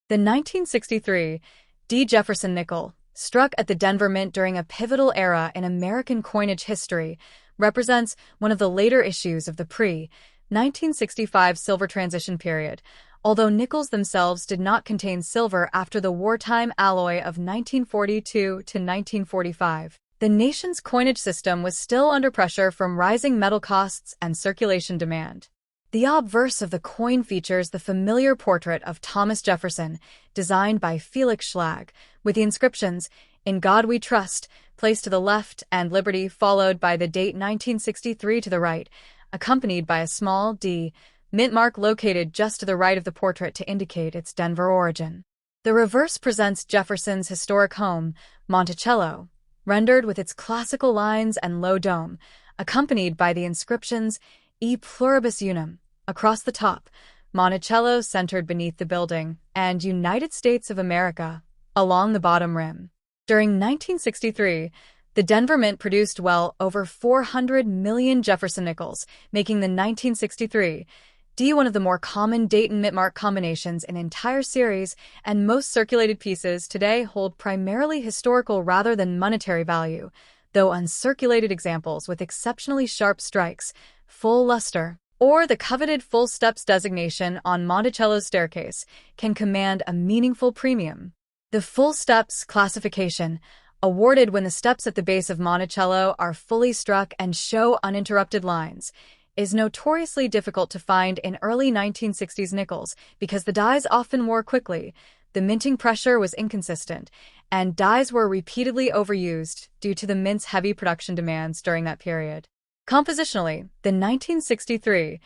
The 1963 D. Jefferson nickel, struck at the Denver Mint during a pivotal era in American coinage history, represents one of the later issues of the pre-1965 silver transition period, although nickels themselves did not contain silver after the wartime alloy of 1942 to 1945. The nation's coinage system was still under pressure from rising metal costs and circulation demand. The obverse of the coin features the familiar portrait of Thomas Jefferson, designed by Felix Schlag, with the inscriptions, "In God We Trust," placed to the left and "Liberty," followed by the date 1963 to the right, accompanied by a small D mint mark located just to the right of the portrait to indicate its Denver origin. The reverse presents Jefferson's historic home, Monticello, rendered with its classical lines and low dome, accompanied by the inscriptions E pluribus unum across the top, Monticello centered beneath the building, and United States of America along the bottom rim. During 1963, the Denver Mint produced well over 400 million Jefferson nickels, making the 1963 D one of the more common date and mint mark combinations in entire series, and most circulated pieces today hold primarily historical rather than monetary value, though uncirculated examples with exceptionally sharp strikes, full luster, or the coveted full steps designation on Monticello's staircase can command a meaningful premium. The full steps classification, awarded when the steps at the base of Monticello are fully struck and show uninterrupted lines, is notoriously difficult to find in early 1960s nickels because the dies often wore quickly, the minting pressure was inconsistent, and dies were repeatedly overused due to the mint's heavy production demands during that period. Compositionally, the 1963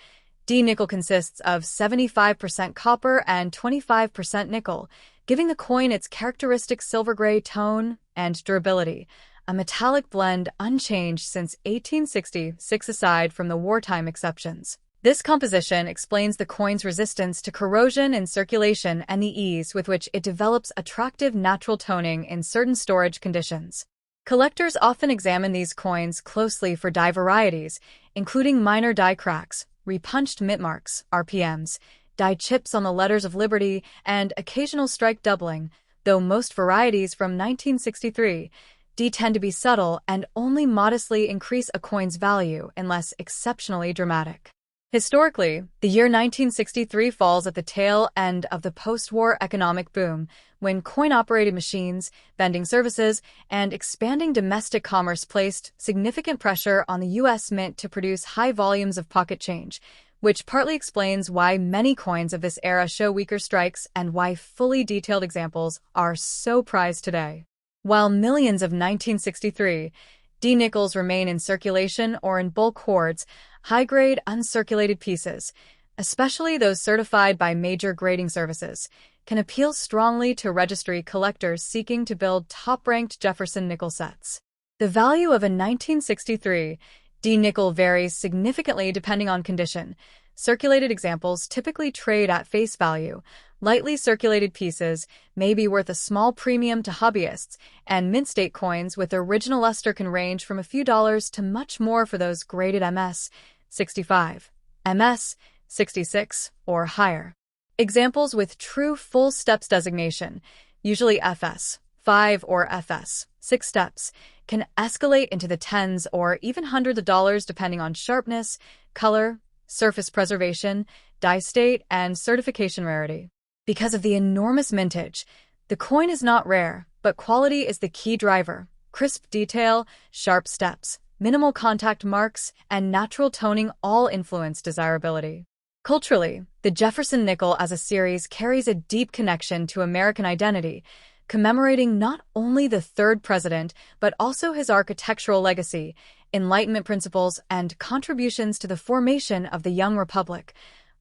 D nickel consists of 75% copper and 25% nickel, giving the coin its characteristic silver-gray tone and durability, a metallic blend unchanged since 1866 aside from the wartime exceptions. This composition explains the coin's resistance to corrosion in circulation and the ease with which it develops attractive natural toning in certain storage conditions. Collectors often examine these coins closely for die varieties, including minor die cracks, repunched mint marks, RPMs, die chips on the letters of Liberty, and occasional strike doubling, though most varieties from 1963 D tend to be subtle and only modestly increase a coin's value unless exceptionally dramatic. Historically, the year 1963 falls at the tail end of the post-war economic boom, when coin-operated machines, vending services, and expanding domestic commerce placed significant pressure on the U.S. Mint to produce high volumes of pocket change, which partly explains why many coins of this era show weaker strikes and why fully detailed examples are so prized today. While millions of 1963 D nickels remain in circulation or in bulk hoards, high-grade uncirculated pieces, especially those certified by major grading services, can appeal strongly to registry collectors seeking to build top-ranked Jefferson nickel sets. The value of a 1963 D nickel varies significantly depending on condition. Circulated examples typically trade at face value. Lightly circulated pieces may be worth a small premium to hobbyists, and mint state coins with original luster can range from a few dollars to much more for those graded MS 65, MS 66, or higher. Examples with true full steps designation, usually FS 5 or FS 6 steps, can escalate into the tens or even hundreds of dollars depending on sharpness, color, surface preservation, die state, and certification rarity. Because of the enormous mintage, the coin is not rare, but quality is the key driver. Crisp detail, sharp steps, minimal contact marks, and natural toning all influence desirability. Culturally, the Jefferson nickel as a series carries a deep connection to American identity, commemorating not only the third president, but also his architectural legacy, Enlightenment principles, and contributions to the formation of the young republic.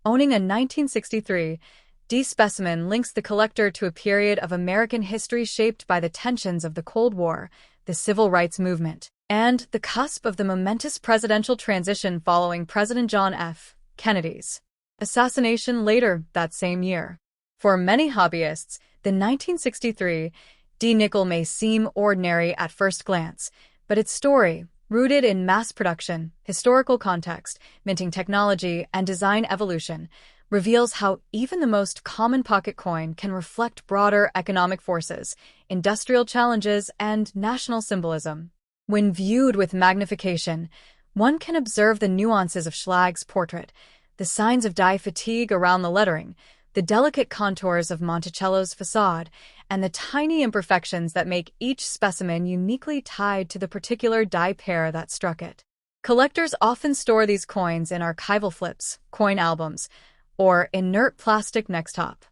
Owning a 1963 D specimen links the collector to a period of American history shaped by the tensions of the Cold War, the Civil Rights Movement, and the cusp of the momentous presidential transition following President John F. Kennedy's assassination later that same year. For many hobbyists, the 1963 D nickel may seem ordinary at first glance, but its story, rooted in mass production, historical context, minting technology, and design evolution, reveals how even the most common pocket coin can reflect broader economic forces, industrial challenges, and national symbolism. When viewed with magnification, one can observe the nuances of Schlag's portrait, the signs of dye fatigue around the lettering, the delicate contours of Monticello's facade, and the tiny imperfections that make each specimen uniquely tied to the particular dye pair that struck it. Collectors often store these coins in archival flips, coin albums, or inert plastic next top.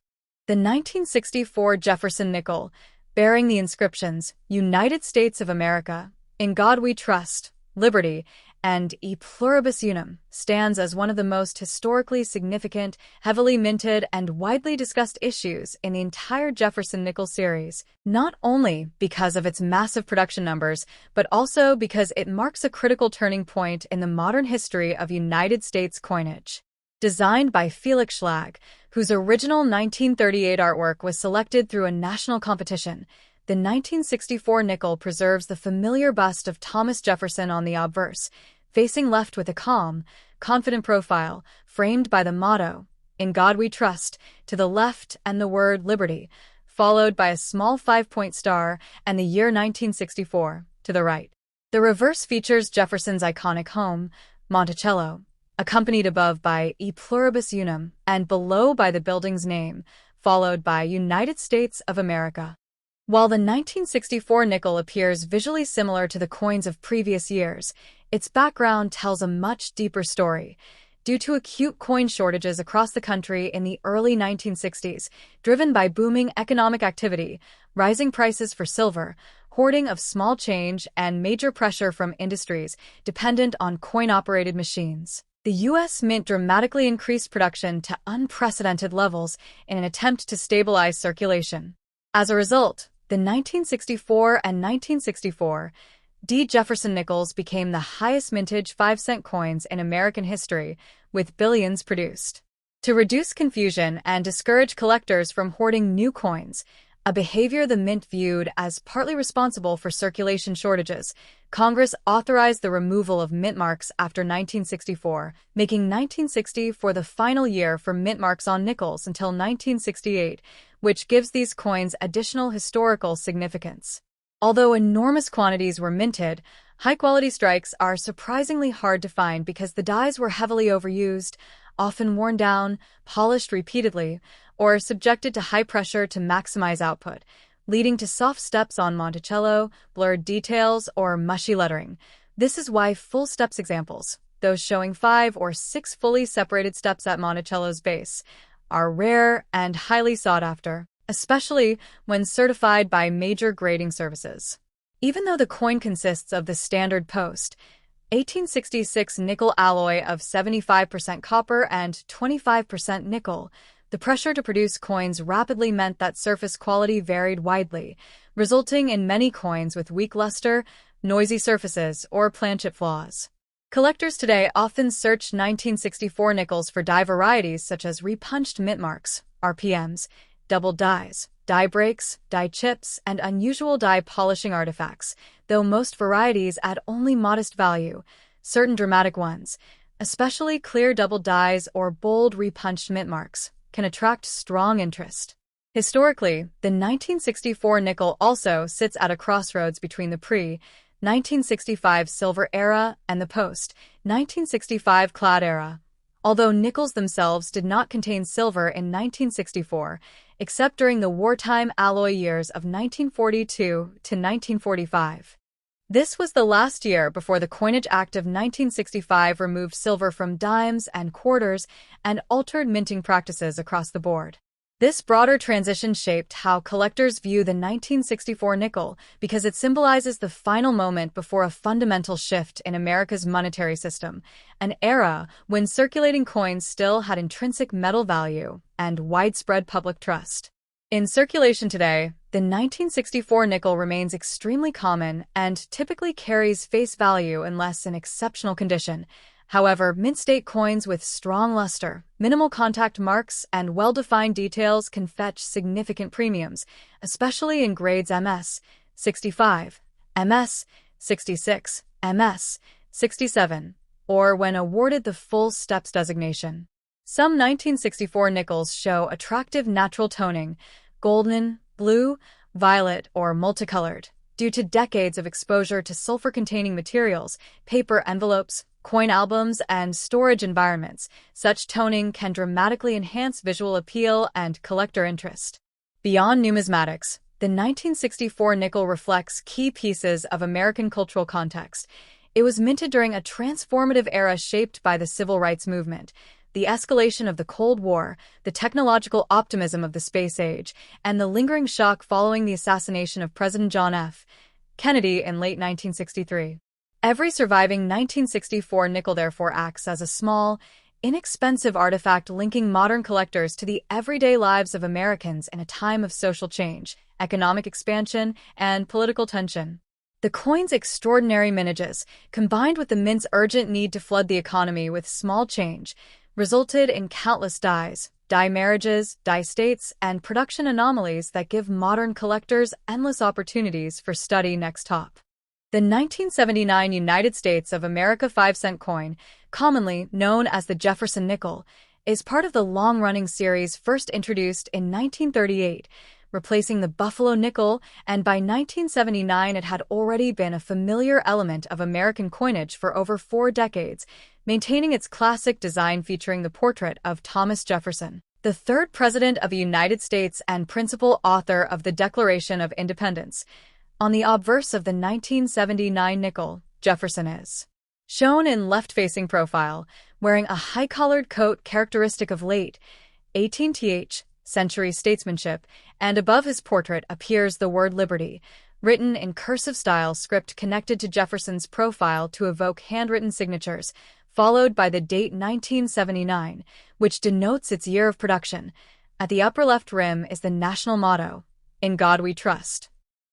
The 1964 Jefferson nickel, bearing the inscriptions United States of America, In God We Trust, Liberty, and E Pluribus Unum, stands as one of the most historically significant, heavily minted, and widely discussed issues in the entire Jefferson nickel series, not only because of its massive production numbers, but also because it marks a critical turning point in the modern history of United States coinage. Designed by Felix Schlag, whose original 1938 artwork was selected through a national competition, the 1964 nickel preserves the familiar bust of Thomas Jefferson on the obverse, facing left with a calm, confident profile, framed by the motto, In God We Trust, to the left and the word liberty, followed by a small 5-point star and the year 1964, to the right. The reverse features Jefferson's iconic home, Monticello, accompanied above by E Pluribus Unum and below by the building's name, followed by United States of America. While the 1964 nickel appears visually similar to the coins of previous years, its background tells a much deeper story. Due to acute coin shortages across the country in the early 1960s, driven by booming economic activity, rising prices for silver, hoarding of small change, and major pressure from industries dependent on coin-operated machines, the U.S. Mint dramatically increased production to unprecedented levels in an attempt to stabilize circulation. As a result, the 1964 and 1964 D. Jefferson nickels became the highest mintage 5-cent coins in American history, with billions produced. To reduce confusion and discourage collectors from hoarding new coins, a behavior the Mint viewed as partly responsible for circulation shortages, Congress authorized the removal of mint marks after 1964, making 1960 for the final year for mint marks on nickels until 1968, which gives these coins additional historical significance. Although enormous quantities were minted, high-quality strikes are surprisingly hard to find because the dies were heavily overused, often worn down, polished repeatedly, or subjected to high pressure to maximize output, leading to soft steps on Monticello, blurred details, or mushy lettering. This is why full steps examples, those showing 5 or 6 fully separated steps at Monticello's base, are rare and highly sought after, especially when certified by major grading services. Even though the coin consists of the standard post, 1866 nickel alloy of 75% copper and 25% nickel, the pressure to produce coins rapidly meant that surface quality varied widely, resulting in many coins with weak luster, noisy surfaces, or planchet flaws. Collectors today often search 1964 nickels for die varieties such as repunched mint marks, RPMs, doubled dies, die breaks, die chips, and unusual die polishing artifacts, though most varieties add only modest value. Certain dramatic ones, especially clear doubled dies or bold repunched mint marks, can attract strong interest. Historically, the 1964 nickel also sits at a crossroads between the pre-1965 silver era and the post-1965 clad era. Although nickels themselves did not contain silver in 1964, except during the wartime alloy years of 1942 to 1945. This was the last year before the Coinage Act of 1965 removed silver from dimes and quarters and altered minting practices across the board. This broader transition shaped how collectors view the 1964 nickel because it symbolizes the final moment before a fundamental shift in America's monetary system, an era when circulating coins still had intrinsic metal value and widespread public trust. In circulation today, the 1964 nickel remains extremely common and typically carries face value unless in exceptional condition. However, mint state coins with strong luster, minimal contact marks, and well-defined details can fetch significant premiums, especially in grades MS 65, MS 66, MS 67, or when awarded the full steps designation. Some 1964 nickels show attractive natural toning, golden, blue, violet, or multicolored, due to decades of exposure to sulfur-containing materials, paper envelopes, coin albums, and storage environments. Such toning can dramatically enhance visual appeal and collector interest. Beyond numismatics, the 1964 nickel reflects key pieces of American cultural context. It was minted during a transformative era shaped by the civil rights movement, the escalation of the Cold War, the technological optimism of the space age, and the lingering shock following the assassination of President John F. Kennedy in late 1963. Every surviving 1964 nickel therefore acts as a small, inexpensive artifact linking modern collectors to the everyday lives of Americans in a time of social change, economic expansion, and political tension. The coin's extraordinary mintages, combined with the mint's urgent need to flood the economy with small change, resulted in countless dies, die marriages, die states, and production anomalies that give modern collectors endless opportunities for study. Next top. The 1979 United States of America 5-cent coin, commonly known as the Jefferson nickel, is part of the long-running series first introduced in 1938, replacing the Buffalo nickel, and by 1979 it had already been a familiar element of American coinage for over 4 decades, maintaining its classic design featuring the portrait of Thomas Jefferson, the third President of the United States and principal author of the Declaration of Independence. On the obverse of the 1979 nickel, Jefferson is shown in left-facing profile, wearing a high-collared coat characteristic of late 18th century statesmanship, and above his portrait appears the word Liberty, written in cursive style script connected to Jefferson's profile to evoke handwritten signatures, followed by the date 1979, which denotes its year of production. At the upper left rim is the national motto, "In God We Trust,"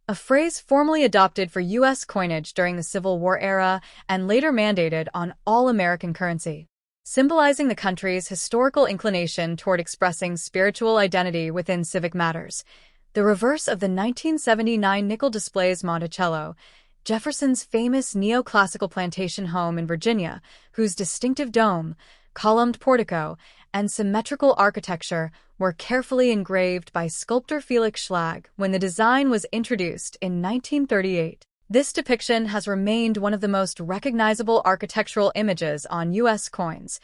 a phrase formally adopted for U.S. coinage during the Civil War era and later mandated on all American currency, symbolizing the country's historical inclination toward expressing spiritual identity within civic matters. The reverse of the 1979 nickel displays Monticello, Jefferson's famous neoclassical plantation home in Virginia, whose distinctive dome, columned portico, and symmetrical architecture were carefully engraved by sculptor Felix Schlag when the design was introduced in 1938. This depiction has remained one of the most recognizable architectural images on U.S. coins.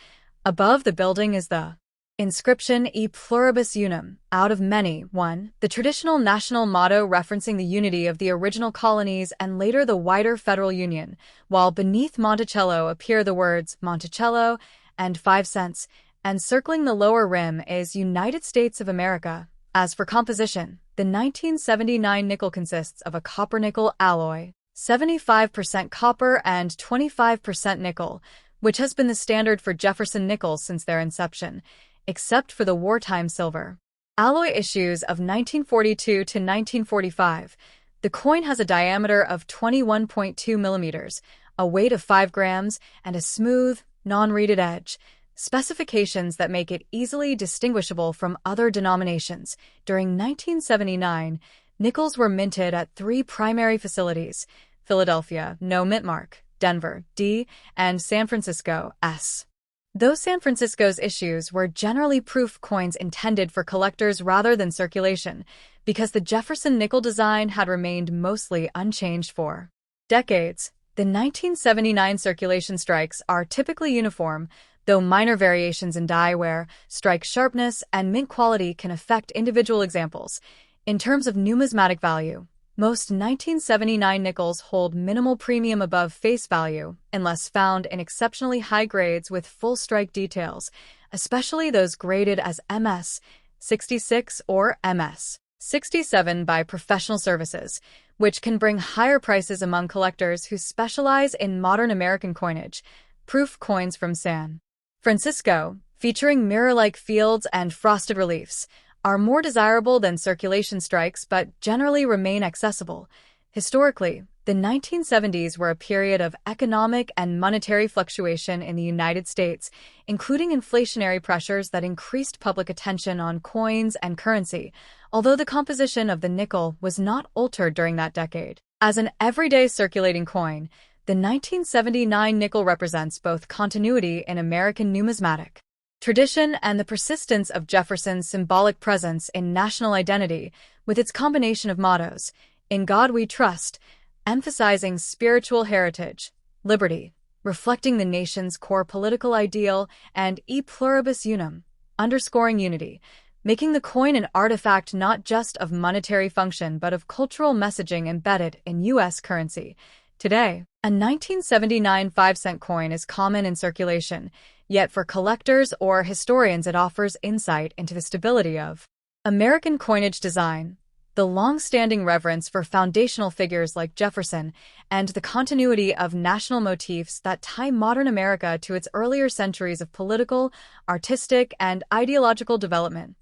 Above the building is the inscription E pluribus unum, out of many, one, the traditional national motto referencing the unity of the original colonies and later the wider federal union, while beneath Monticello appear the words Monticello and 5 cents, and circling the lower rim is United States of America. As for composition, the 1979 nickel consists of a copper-nickel alloy, 75% copper and 25% nickel, which has been the standard for Jefferson nickels since their inception, except for the wartime silver alloy issues of 1942 to 1945. The coin has a diameter of 21.2 millimeters, a weight of 5 grams, and a smooth, non-reeded edge, specifications that make it easily distinguishable from other denominations. During 1979, nickels were minted at 3 primary facilities: Philadelphia, no mint mark; Denver, D; and San Francisco, S. Though San Francisco's issues were generally proof coins intended for collectors rather than circulation, because the Jefferson nickel design had remained mostly unchanged for decades. The 1979 circulation strikes are typically uniform, though minor variations in die wear, strike sharpness, and mint quality can affect individual examples. In terms of numismatic value, most 1979 nickels hold minimal premium above face value, unless found in exceptionally high grades with full strike details, especially those graded as MS 66 or MS 67 by professional services, which can bring higher prices among collectors who specialize in modern American coinage. Proof coins from San Francisco, featuring mirror-like fields and frosted reliefs, are more desirable than circulation strikes but generally remain accessible. Historically, the 1970s were a period of economic and monetary fluctuation in the United States, including inflationary pressures that increased public attention on coins and currency, although the composition of the nickel was not altered during that decade. As an everyday circulating coin, the 1979 nickel represents both continuity in American numismatic tradition and the persistence of Jefferson's symbolic presence in national identity, with its combination of mottos, "In God We Trust," emphasizing spiritual heritage, liberty, reflecting the nation's core political ideal, and E pluribus unum, underscoring unity, making the coin an artifact not just of monetary function but of cultural messaging embedded in U.S. currency. Today, a 1979 5-cent coin is common in circulation, yet for collectors or historians it offers insight into the stability of American coinage design, the long-standing reverence for foundational figures like Jefferson, and the continuity of national motifs that tie modern America to its earlier centuries of political, artistic, and ideological development.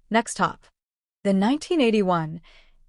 Next up, the 1981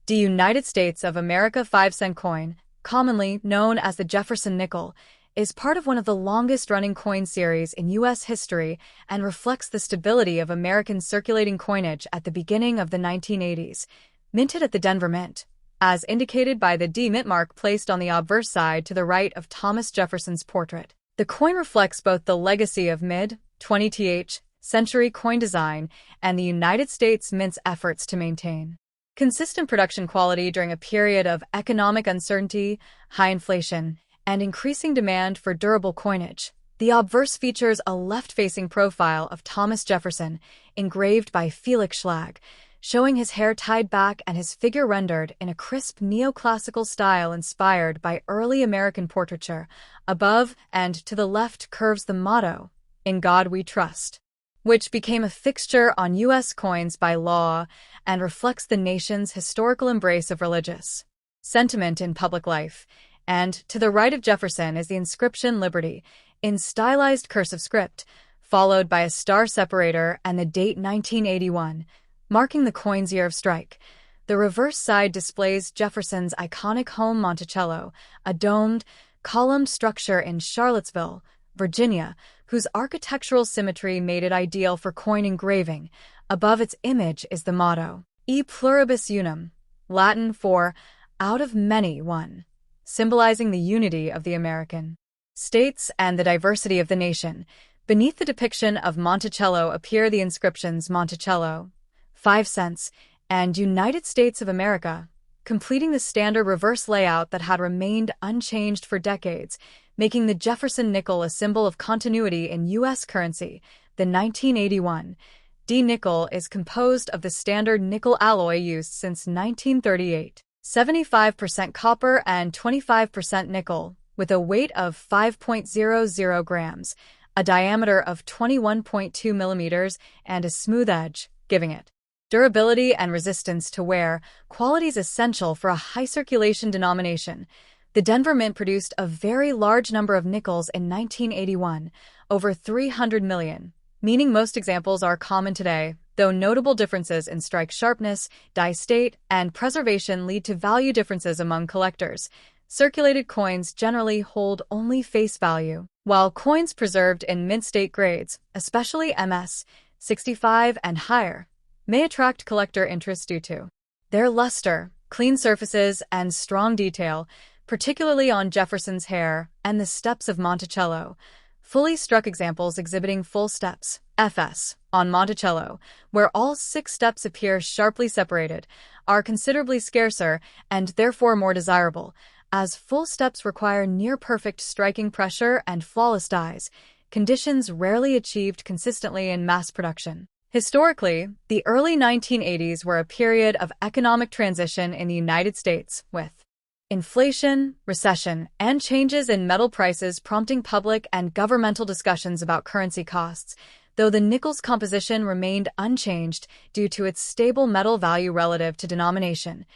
United States of America 5-cent coin, commonly known as the Jefferson nickel, is part of one of the longest-running coin series in U.S. history and reflects the stability of American circulating coinage at the beginning of the 1980s. Minted at the Denver Mint, as indicated by the D mint mark placed on the obverse side to the right of Thomas Jefferson's portrait. The coin reflects both the legacy of mid-20th century coin design and the United States Mint's efforts to maintain consistent production quality during a period of economic uncertainty, high inflation, and increasing demand for durable coinage. The obverse features a left-facing profile of Thomas Jefferson, engraved by Felix Schlag, showing his hair tied back and his figure rendered in a crisp neoclassical style inspired by early American portraiture. Above and to the left curves the motto, "In God We Trust," which became a fixture on U.S. coins by law and reflects the nation's historical embrace of religious sentiment in public life. And to the right of Jefferson is the inscription "Liberty," in stylized cursive script, followed by a star separator and the date 1981, marking the coin's year of strike. The reverse side displays Jefferson's iconic home Monticello, a domed, columned structure in Charlottesville, Virginia, whose architectural symmetry made it ideal for coin engraving. Above its image is the motto, "E pluribus unum," Latin for "out of many one," symbolizing the unity of the American states and the diversity of the nation. Beneath the depiction of Monticello appear the inscriptions Monticello, 5 cents, and United States of America, completing the standard reverse layout that had remained unchanged for decades, making the Jefferson nickel a symbol of continuity in U.S. currency. The 1981 D nickel is composed of the standard nickel alloy used since 1938, 75% copper and 25% nickel, with a weight of 5.00 grams, a diameter of 21.2 millimeters, and a smooth edge, giving it durability and resistance to wear, qualities essential for a high-circulation denomination. The Denver Mint produced a very large number of nickels in 1981, over 300 million, meaning most examples are common today, though notable differences in strike sharpness, die state, and preservation lead to value differences among collectors. Circulated coins generally hold only face value, while coins preserved in mint state grades, especially MS 65 and higher, may attract collector interest due to their luster, clean surfaces, and strong detail, particularly on Jefferson's hair and the steps of Monticello. Fully struck examples exhibiting full steps, FS, on Monticello, where all 6 steps appear sharply separated, are considerably scarcer and therefore more desirable, as full steps require near-perfect striking pressure and flawless dies, conditions rarely achieved consistently in mass production. Historically, the early 1980s were a period of economic transition in the United States, with inflation, recession, and changes in metal prices prompting public and governmental discussions about currency costs, though the nickel's composition remained unchanged due to its stable metal value relative to denomination.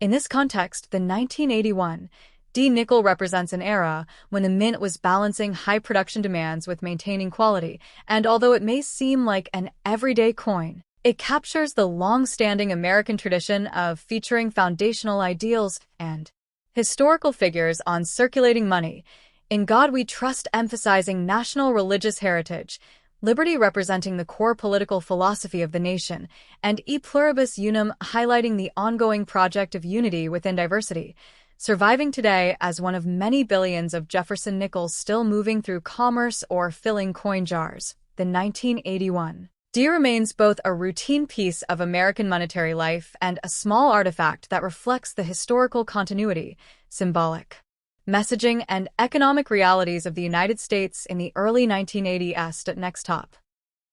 In this context, the 1981 D nickel represents an era when the mint was balancing high production demands with maintaining quality, and although it may seem like an everyday coin, it captures the long-standing American tradition of featuring foundational ideals and historical figures on circulating money. In God We Trust, emphasizing national religious heritage, liberty representing the core political philosophy of the nation, and E pluribus unum highlighting the ongoing project of unity within diversity, surviving today as one of many billions of Jefferson nickels still moving through commerce or filling coin jars. the 1981 D remains both a routine piece of American monetary life and a small artifact that reflects the historical continuity, symbolic messaging, and economic realities of the United States in the early 1980s. Next top.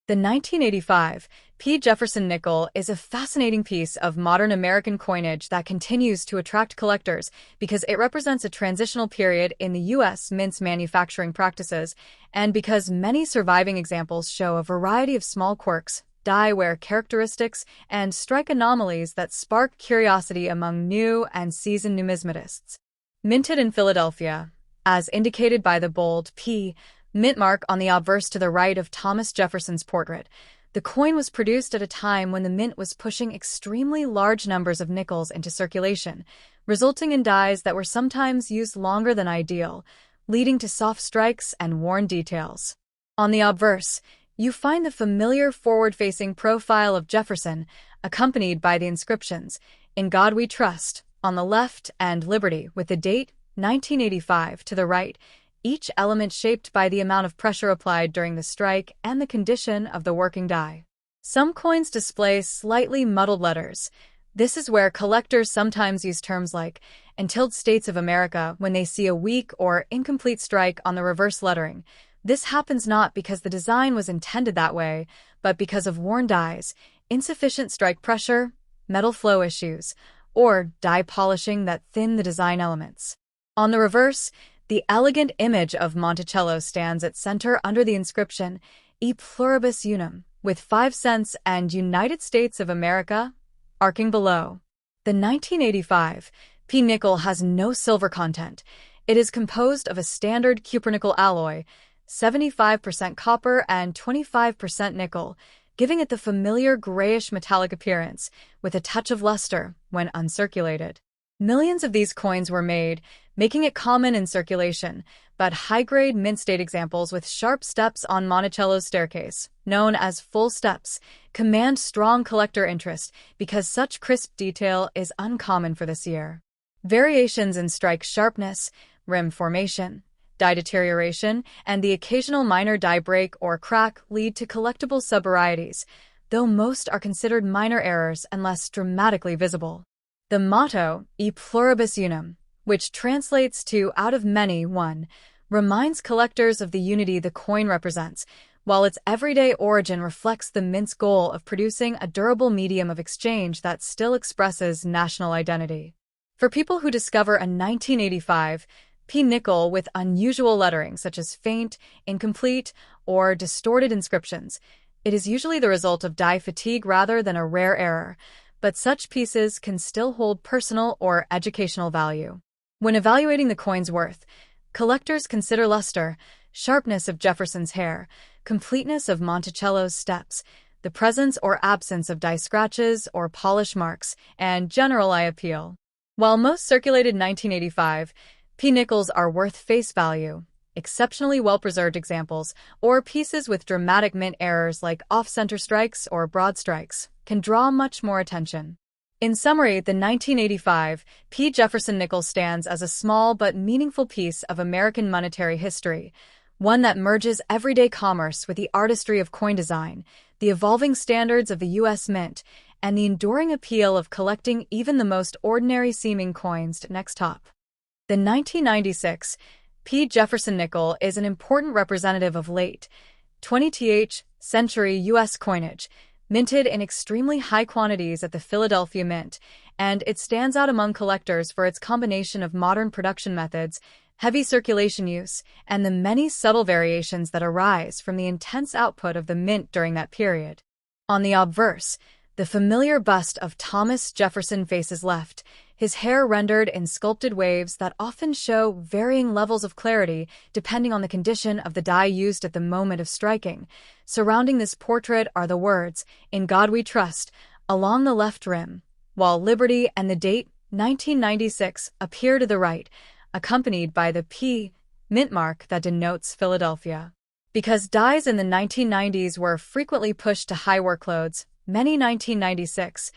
The 1985 P. Jefferson nickel is a fascinating piece of modern American coinage that continues to attract collectors because it represents a transitional period in the U.S. mint's manufacturing practices and because many surviving examples show a variety of small quirks, die-wear characteristics, and strike anomalies that spark curiosity among new and seasoned numismatists. Minted in Philadelphia, as indicated by the bold P. mint mark on the obverse to the right of Thomas Jefferson's portrait, the coin was produced at a time when the mint was pushing extremely large numbers of nickels into circulation, resulting in dies that were sometimes used longer than ideal, leading to soft strikes and worn details. On the obverse, you find the familiar forward-facing profile of Jefferson, accompanied by the inscriptions, "In God We Trust," on the left and "Liberty," with the date 1985 to the right, each element shaped by the amount of pressure applied during the strike and the condition of the working die. Some coins display slightly muddled letters. This is where collectors sometimes use terms like "Entitled States of America" when they see a weak or incomplete strike on the reverse lettering. This happens not because the design was intended that way, but because of worn dies, insufficient strike pressure, metal flow issues, or die polishing that thin the design elements. On the reverse, the elegant image of Monticello stands at center under the inscription "E pluribus unum," with 5 cents and "United States of America" arcing below. The 1985 P nickel has no silver content. It is composed of a standard cupronickel alloy, 75% copper and 25% nickel, giving it the familiar grayish metallic appearance, with a touch of luster when uncirculated. Millions of these coins were made, making it common in circulation, but high-grade mint-state examples with sharp steps on Monticello's staircase, known as full steps, command strong collector interest because such crisp detail is uncommon for this year. Variations in strike sharpness, rim formation, die deterioration, and the occasional minor die break or crack lead to collectible subvarieties, though most are considered minor errors unless dramatically visible. The motto, "E pluribus unum," which translates to "out of many, one," reminds collectors of the unity the coin represents, while its everyday origin reflects the mint's goal of producing a durable medium of exchange that still expresses national identity. For people who discover a 1985 P nickel with unusual lettering such as faint, incomplete, or distorted inscriptions, it is usually the result of die fatigue rather than a rare error, but such pieces can still hold personal or educational value. When evaluating the coin's worth, collectors consider luster, sharpness of Jefferson's hair, completeness of Monticello's steps, the presence or absence of die scratches or polish marks, and general eye appeal. While most circulated 1985 P nickels are worth face value, exceptionally well-preserved examples, or pieces with dramatic mint errors like off-center strikes or broad strikes, can draw much more attention. In summary, the 1985 P. Jefferson nickel stands as a small but meaningful piece of American monetary history, one that merges everyday commerce with the artistry of coin design, the evolving standards of the U.S. Mint, and the enduring appeal of collecting even the most ordinary-seeming coins. Next top. The 1996 P. Jefferson nickel is an important representative of late 20th century U.S. coinage, minted in extremely high quantities at the Philadelphia Mint, and it stands out among collectors for its combination of modern production methods, heavy circulation use, and the many subtle variations that arise from the intense output of the mint during that period. On the obverse, the familiar bust of Thomas Jefferson faces left, his hair rendered in sculpted waves that often show varying levels of clarity depending on the condition of the die used at the moment of striking. Surrounding this portrait are the words, "In God We Trust," along the left rim, while "Liberty" and the date, 1996, appear to the right, accompanied by the P mint mark that denotes Philadelphia. Because dies in the 1990s were frequently pushed to high workloads, many 1996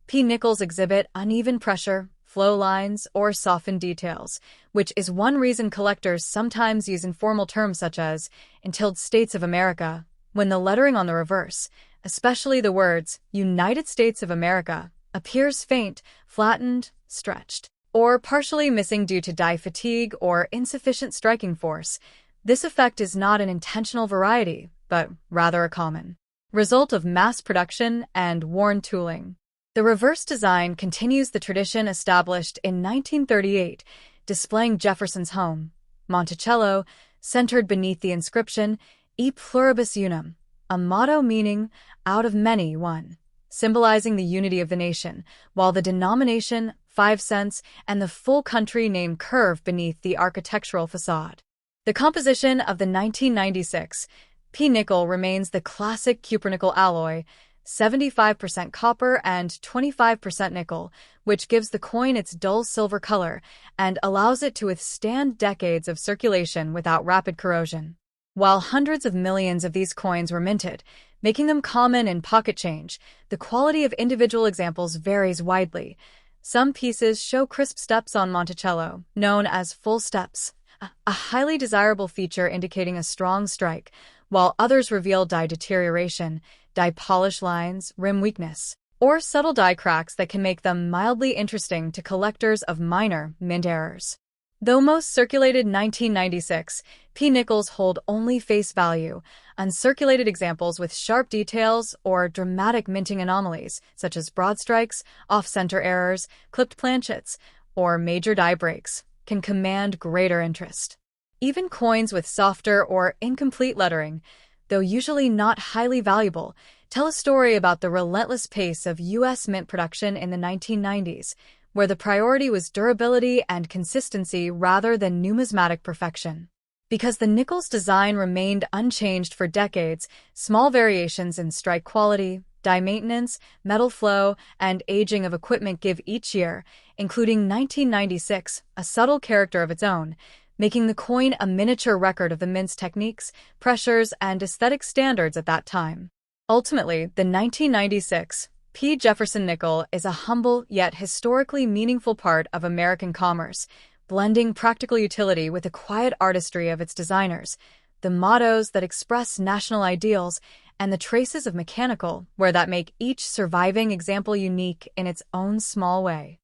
P nickels exhibit uneven pressure, flow lines, or softened details, which is one reason collectors sometimes use informal terms such as "Entitled States of America" when the lettering on the reverse, especially the words United States of America, appears faint, flattened, stretched, or partially missing due to dye fatigue or insufficient striking force. This effect is not an intentional variety, but rather a common result of mass production and worn tooling. The reverse design continues the tradition established in 1938, displaying Jefferson's home, Monticello, centered beneath the inscription E pluribus unum, a motto meaning out of many one, symbolizing the unity of the nation, while the denomination, 5 cents, and the full country name curve beneath the architectural facade. The composition of the 1996 P nickel remains the classic cupronickel alloy, 75% copper and 25% nickel, which gives the coin its dull silver color and allows it to withstand decades of circulation without rapid corrosion. While hundreds of millions of these coins were minted, making them common in pocket change, the quality of individual examples varies widely. Some pieces show crisp steps on Monticello, known as full steps, a highly desirable feature indicating a strong strike, while others reveal die deterioration, die polish lines, rim weakness, or subtle die cracks that can make them mildly interesting to collectors of minor mint errors. Though most circulated 1996 P nickels hold only face value, uncirculated examples with sharp details or dramatic minting anomalies, such as broad strikes, off-center errors, clipped planchets, or major die breaks, can command greater interest. Even coins with softer or incomplete lettering, though usually not highly valuable, tell a story about the relentless pace of U.S. mint production in the 1990s, where the priority was durability and consistency rather than numismatic perfection. Because the nickel's design remained unchanged for decades, small variations in strike quality, die maintenance, metal flow, and aging of equipment give each year, including 1996, a subtle character of its own, making the coin a miniature record of the mint's techniques, pressures, and aesthetic standards at that time. Ultimately, the 1996 P. Jefferson nickel is a humble yet historically meaningful part of American commerce, blending practical utility with the quiet artistry of its designers, the mottos that express national ideals, and the traces of mechanical, where that make each surviving example unique in its own small way.